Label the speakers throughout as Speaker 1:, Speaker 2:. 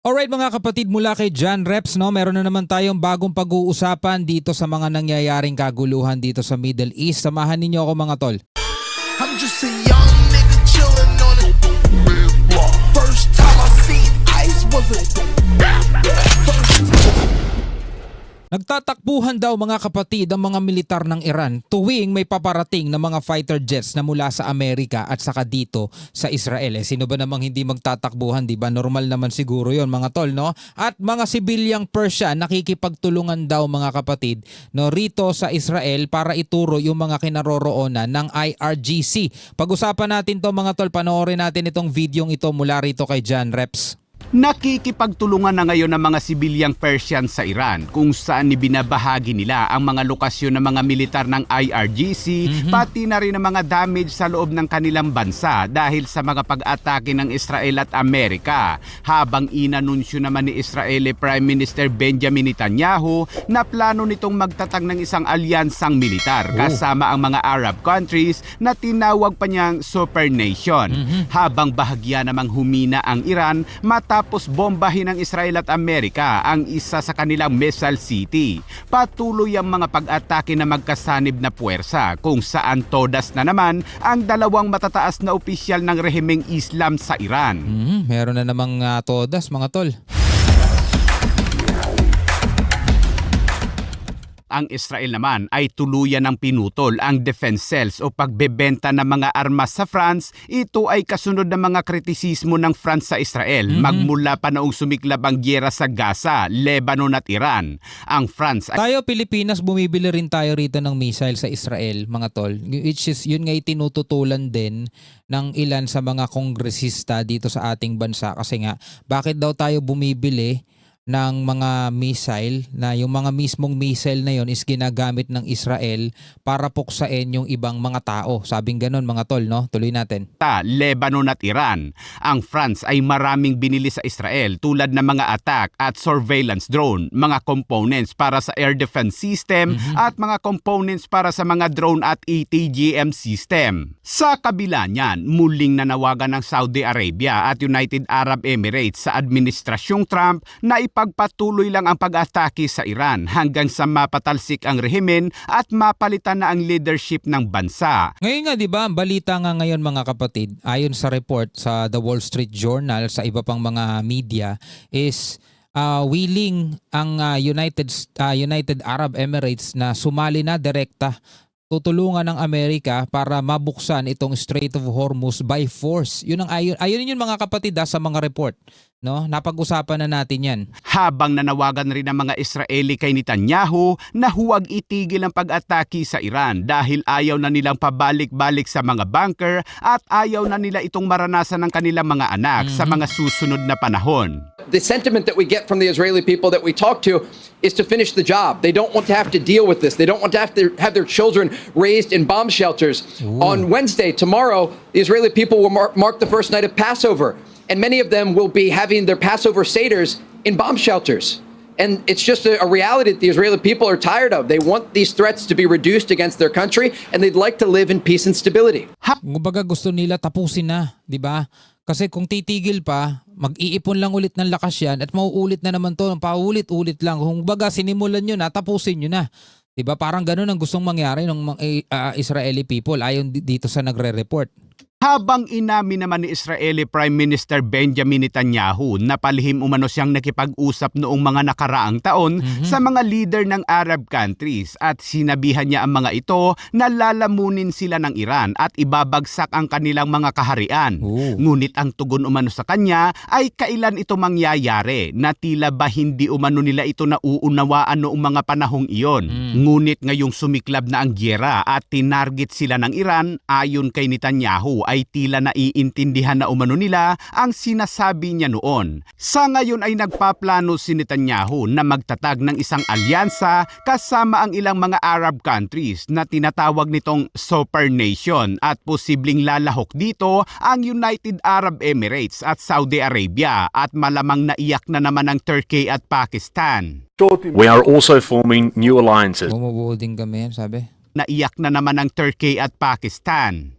Speaker 1: Alright mga kapatid, mula kay John Reps, no, meron na naman tayong bagong pag-uusapan dito sa mga nangyayaring kaguluhan dito sa Middle East. Samahan ninyo ako mga tol.
Speaker 2: I'm just a young nigga chillin' on a block. First time I seen ice was a
Speaker 1: Nagtatakbuhan daw mga kapatid ang mga militar ng Iran tuwing may paparating na mga fighter jets na mula sa Amerika at saka dito sa Israel. Sino ba namang hindi magtatakbuhan, di ba? Normal naman siguro yon mga tol, no? At mga sibilyang Persia nakikipagtulungan daw mga kapatid, no, rito sa Israel para ituro yung mga kinaroroonan ng IRGC. Pag-usapan natin to mga tol, panoorin natin itong videong ito mula rito kay John Reps.
Speaker 3: Nakikipagtulungan na ngayon ng mga sibilyang Persian sa Iran kung saan ibinabahagi nila ang mga lokasyon ng mga militar ng IRGC pati na rin ang mga damage sa loob ng kanilang bansa dahil sa mga pag-atake ng Israel at Amerika. Habang inanunsyo naman ni Israeli Prime Minister Benjamin Netanyahu na plano nitong magtatag ng isang alyansang militar kasama ang mga Arab countries na tinawag pa niyang super nation. Habang bahagya namang humina ang Iran matapos bombahin ng Israel at Amerika ang isa sa kanilang missile city. Patuloy ang mga pag-atake na magkasanib na puwersa kung saan todas na naman ang dalawang matataas na opisyal ng rehimeng Islam sa Iran.
Speaker 1: Meron na namang todas mga tol.
Speaker 3: Ang Israel naman ay tuluyan ng pinutol ang defense cells o pagbebenta ng mga armas sa France. Ito ay kasunod ng mga kritisismo ng France sa Israel magmula pa noong sumiklab ang gyera sa Gaza, Lebanon at Iran. Ang France ay
Speaker 1: Tayo Pilipinas, bumibili rin tayo rito ng missile sa Israel mga tol. Which is yun nga tinututulan din ng ilan sa mga kongresista dito sa ating bansa. Kasi nga, bakit daw tayo bumibili ng mga missile na yung mga mismong missile na yon is ginagamit ng Israel para puksain yung ibang mga tao. Sabing ganon mga tol, no? Tuloy natin.
Speaker 3: Lebanon at Iran. Ang France ay maraming binili sa Israel tulad ng mga attack at surveillance drone, mga components para sa air defense system at mga components para sa mga drone at ATGM system. Sa kabila niyan, muling nanawagan ng Saudi Arabia at United Arab Emirates sa administrasyong Trump na ipagpatuloy lang ang pag-atake sa Iran hanggang sa mapatalsik ang rehimen at mapalitan na ang leadership ng bansa.
Speaker 1: Ngayon nga 'di ba, balita nga ngayon mga kapatid, ayon sa report sa The Wall Street Journal sa iba pang mga media is willing ang United Arab Emirates na sumali na direkta, tutulungan ng Amerika para mabuksan itong Strait of Hormuz by force. Yun ang ayon yun mga kapatid sa mga report, no? Napag-usapan na natin 'yan.
Speaker 3: Habang nanawagan rin ang mga Israeli kay Netanyahu na huwag itigil ang pag-atake sa Iran dahil ayaw na nilang pabalik-balik sa mga bunker at ayaw na nila itong maranasan ng kanilang mga anak sa mga susunod na panahon.
Speaker 4: The sentiment that we get from the Israeli people that we talk to is to finish the job. They don't want to have to deal with this. They don't want to have their children raised in bomb shelters. On Wednesday, tomorrow, the Israeli people will mark the first night of Passover. And many of them will be having their Passover seders in bomb shelters. And it's just a reality that the Israeli people are tired of. They want these threats to be reduced against their country, and they'd like to live in peace and stability.
Speaker 1: Kumbaga gusto nila tapusin na, 'di ba? Kasi kung titigil pa, mag-iipon lang ulit ng lakas yan at mauulit na naman to, paulit-ulit lang. Kung baga sinimulan nyo na, tapusin nyo na. Diba? Parang ganun ang gustong mangyari ng Israeli people ayon dito sa nagre-report.
Speaker 3: Habang inamin naman ni Israeli Prime Minister Benjamin Netanyahu na palihim umano siyang nakipag-usap noong mga nakaraang taon sa mga leader ng Arab countries at sinabihan niya ang mga ito na lalamunin sila ng Iran at ibabagsak ang kanilang mga kaharian. Ngunit ang tugon umano sa kanya ay kailan ito mangyayari na tila ba hindi umano nila ito nauunawaan noong mga panahong iyon. Ngunit ngayong sumiklab na ang gyera at tinarget sila ng Iran, ayon kay Netanyahu ay tila naiintindihan na umano nila ang sinasabi niya noon. Sa ngayon ay nagpaplano si Netanyahu na magtatag ng isang alyansa kasama ang ilang mga Arab countries na tinatawag nitong super nation at posibleng lalahok dito ang United Arab Emirates at Saudi Arabia at malamang naiyak na naman ang Turkey at Pakistan.
Speaker 5: We are also forming new alliances.
Speaker 1: Bumubuo din kami, sabi.
Speaker 3: Naiyak na naman ang Turkey at Pakistan.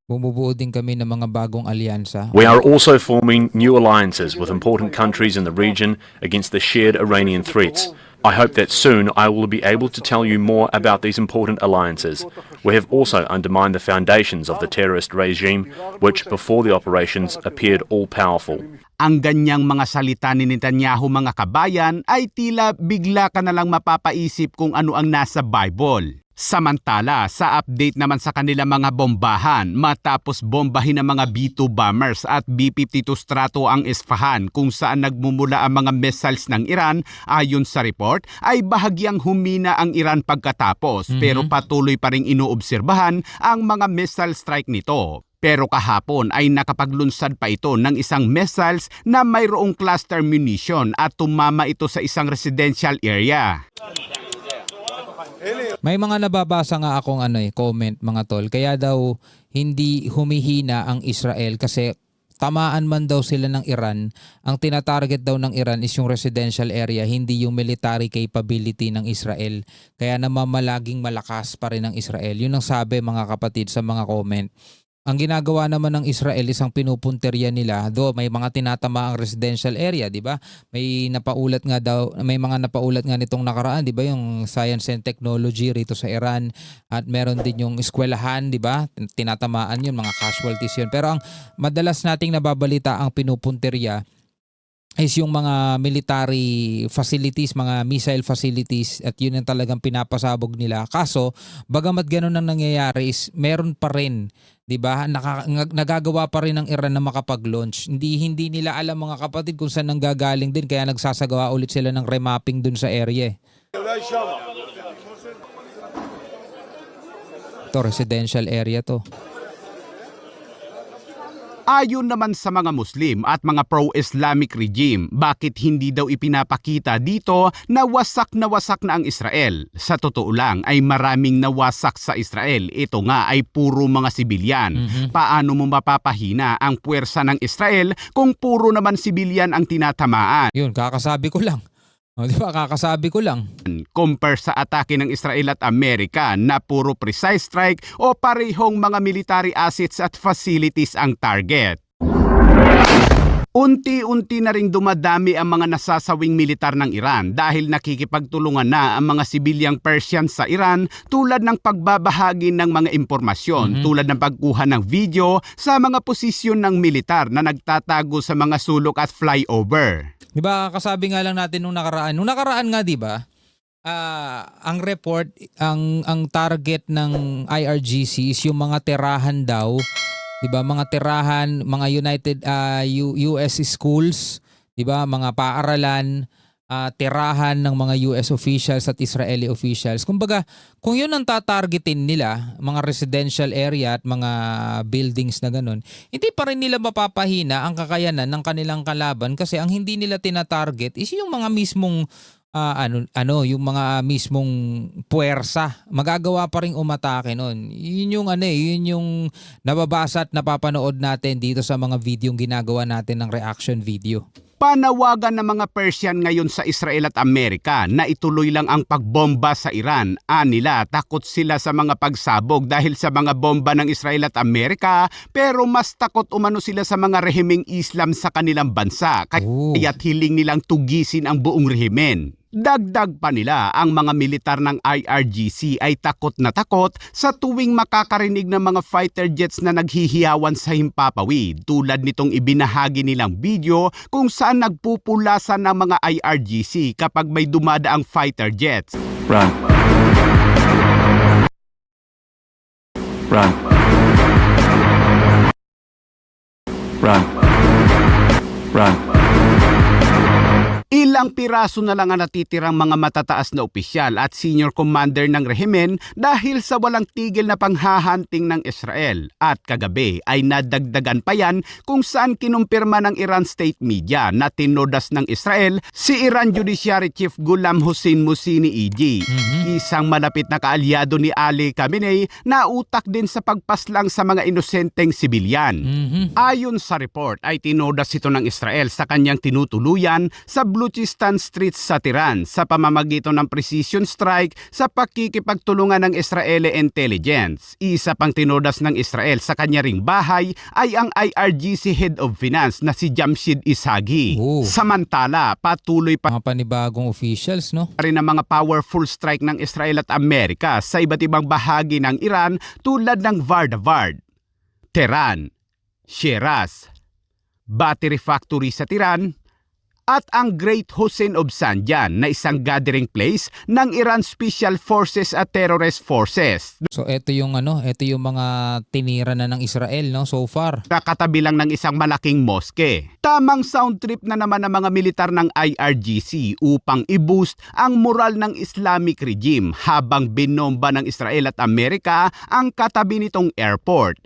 Speaker 1: Bumubuo din kami ng mga bagong alyansa.
Speaker 5: We are also forming new alliances with important countries in the region against the shared Iranian threats. I hope that soon I will be able to tell you more about these important alliances. We have also undermined the foundations of the terrorist regime, which before the operations appeared all-powerful.
Speaker 3: Ang ganyang mga salita ni Netanyahu, mga kabayan, ay tila bigla ka na lang mapapaisip kung ano ang nasa Bible. Samantala, sa update naman sa kanilang mga bombahan, matapos bombahin ng mga B-2 bombers at B-52 Strato ang Isfahan kung saan nagmumula ang mga missiles ng Iran, ayon sa report, ay bahagyang humina ang Iran pagkatapos pero patuloy pa ring inoobserbahan ang mga missile strike nito. Pero kahapon ay nakapaglunsad pa ito ng isang missiles na mayroong cluster munition at tumama ito sa isang residential area.
Speaker 1: May mga nababasa nga akong comment mga tol. Kaya daw hindi humihina ang Israel kasi tamaan man daw sila ng Iran. Ang tinatarget daw ng Iran is yung residential area, hindi yung military capability ng Israel. Kaya namamalaging malakas pa rin ang Israel. Yun ang sabi mga kapatid sa mga comment. Ang ginagawa naman ng Israel isang pinupunterya nila, do may mga tinatama ang residential area, di ba? May napaulat nga daw, may mga napaulat nga nitong nakaraan, di ba, yung science and technology rito sa Iran, at meron din yung eskwelahan, di ba? Tinatamaan yun, mga casualties yun. Pero ang madalas nating nababalita ang pinupunterya is yung mga military facilities, mga missile facilities, at yun ang talagang pinapasabog nila. Kaso, bagamat ganun ang nangyayari is meron pa rin, 'di ba? Nagagawa pa rin ng Iran na makapag-launch. Hindi nila alam mga kapatid kung saan nanggagaling din kaya nagsasagawa ulit sila ng remapping dun sa area. Ito, residential area to.
Speaker 3: Ayon naman sa mga Muslim at mga pro-Islamic regime, bakit hindi daw ipinapakita dito na wasak na ang Israel? Sa totoo lang ay maraming nawasak sa Israel. Ito nga ay puro mga sibilyan. Paano mo mapapahina ang puwersa ng Israel kung puro naman sibilyan ang tinatamaan?
Speaker 1: Yun, kakasabi ko lang. O, di ba? Kakasabi ko lang.
Speaker 3: Compare sa atake ng Israel at Amerika na puro precise strike o parehong mga military assets at facilities ang target. Unti-unti na ring dumadami ang mga nasasawing militar ng Iran dahil nakikipagtulungan na ang mga sibilyang Persian sa Iran tulad ng pagbabahagi ng mga impormasyon, tulad ng pagkuha ng video sa mga posisyon ng militar na nagtatago sa mga sulok at flyover.
Speaker 1: Di ba, kasabi nga lang natin nung nakaraan. Nung nakaraan nga, di ba, ang report, ang target ng IRGC is yung mga tirahan daw. Di ba, mga tirahan, mga US schools, di ba, mga paaralan, tirahan ng mga US officials at Israeli officials. Kumbaga, kung yun ang tatargetin nila, mga residential area at mga buildings na ganun, hindi pa rin nila mapapahina ang kakayanan ng kanilang kalaban kasi ang hindi nila tinatarget is yung mga mismong yung mga mismong puwersa. Magagawa pa ring umatake nun. Yun yung nababasa at napapanood natin dito sa mga videong ginagawa natin ng reaction video.
Speaker 3: Panawagan ng mga Persian ngayon sa Israel at Amerika na ituloy lang ang pagbomba sa Iran. Anila, takot sila sa mga pagsabog dahil sa mga bomba ng Israel at Amerika, pero mas takot umano sila sa mga rehimeng Islam sa kanilang bansa. Kaya't hiling nilang tugisin ang buong rehimen. Dagdag pa nila, ang mga militar ng IRGC ay takot na takot sa tuwing makakarinig ng mga fighter jets na naghihiyawan sa himpapawid, tulad nitong ibinahagi nilang video kung saan nagpupulasan ng mga IRGC kapag may dumadaang fighter jets.
Speaker 5: Run. Run. Run. Run.
Speaker 3: Ilang piraso na lang ang natitirang mga matataas na opisyal at senior commander ng rehimen dahil sa walang tigil na panghahanting ng Israel. At kagabi ay nadagdagan pa yan kung saan kinumpirma ng Iran state media na tinodas ng Israel si Iran Judiciary Chief Ghulam Hossein Mohseni EG. Isang malapit na kaalyado ni Ali Khamenei na utak din sa pagpaslang sa mga inosenteng sibilyan. Ayon sa report ay tinodas ito ng Israel sa kanyang tinutuluyan sa Blue resistance streets sa Tiran sa pamamagitan ng precision strike sa pakikipagtulungan ng Israeli intelligence. Isa pang tinodas ng Israel sa kanya ring bahay ay ang IRGC Head of Finance na si Jamshid Ishagi. Samantala, patuloy pa
Speaker 1: Mga panibagong officials, no?
Speaker 3: rin ang mga powerful strike ng Israel at Amerika sa iba't ibang bahagi ng Iran tulad ng Vardavard, Tehran, Shiraz, Battery Factory sa Tiran, at ang Great Hussein of Sanjan na isang gathering place ng Iran Special Forces at Terrorist Forces.
Speaker 1: So ito yung mga tinira na ng Israel, no, so far.
Speaker 3: Kakatabi lang ng isang malaking moske. Tamang sound trip na naman ng mga militar ng IRGC upang i-boost ang moral ng Islamic regime habang binomba ng Israel at Amerika ang katabi nitong airport.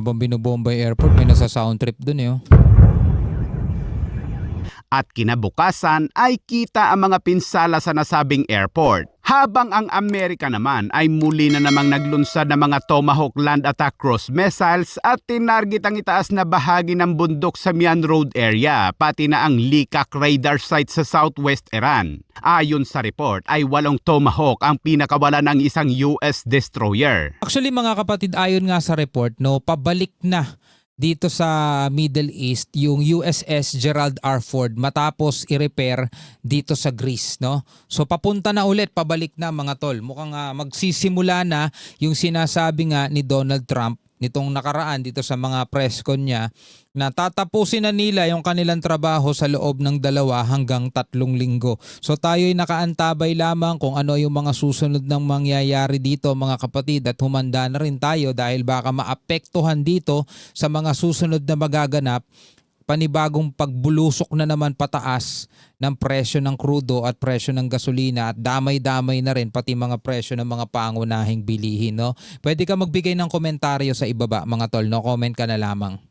Speaker 1: Habang binobomba yung airport, may nasa sound trip dun eh. Oh.
Speaker 3: At kinabukasan ay kita ang mga pinsala sa nasabing airport. Habang ang Amerika naman ay muli na namang naglunsad ng mga Tomahawk land attack cruise missiles at tinarget ang itaas na bahagi ng bundok sa Mian Road area, pati na ang Likak radar site sa southwest Iran. Ayon sa report ay 8 Tomahawk ang pinakawala ng isang US destroyer.
Speaker 1: Actually mga kapatid, ayon nga sa report, no, pabalik na dito sa Middle East yung USS Gerald R. Ford matapos i-repair dito sa Greece, no? So papunta na ulit, pabalik na mga tol. Mukhang magsisimula na yung sinasabi nga ni Donald Trump nitong nakaraan dito sa mga press con niya na tatapusin na nila yung kanilang trabaho sa loob ng 2 hanggang 3 linggo. So tayo'y nakaantabay lamang kung ano yung mga susunod ng mangyayari dito mga kapatid, at humanda na rin tayo dahil baka maapektuhan dito sa mga susunod na magaganap panibagong pagbulusok na naman pataas ng presyo ng krudo at presyo ng gasolina, at damay-damay na rin pati mga presyo ng mga pangunahing bilihin, no? Pwede ka magbigay ng komentaryo sa ibaba mga tol, no? Comment ka na lamang.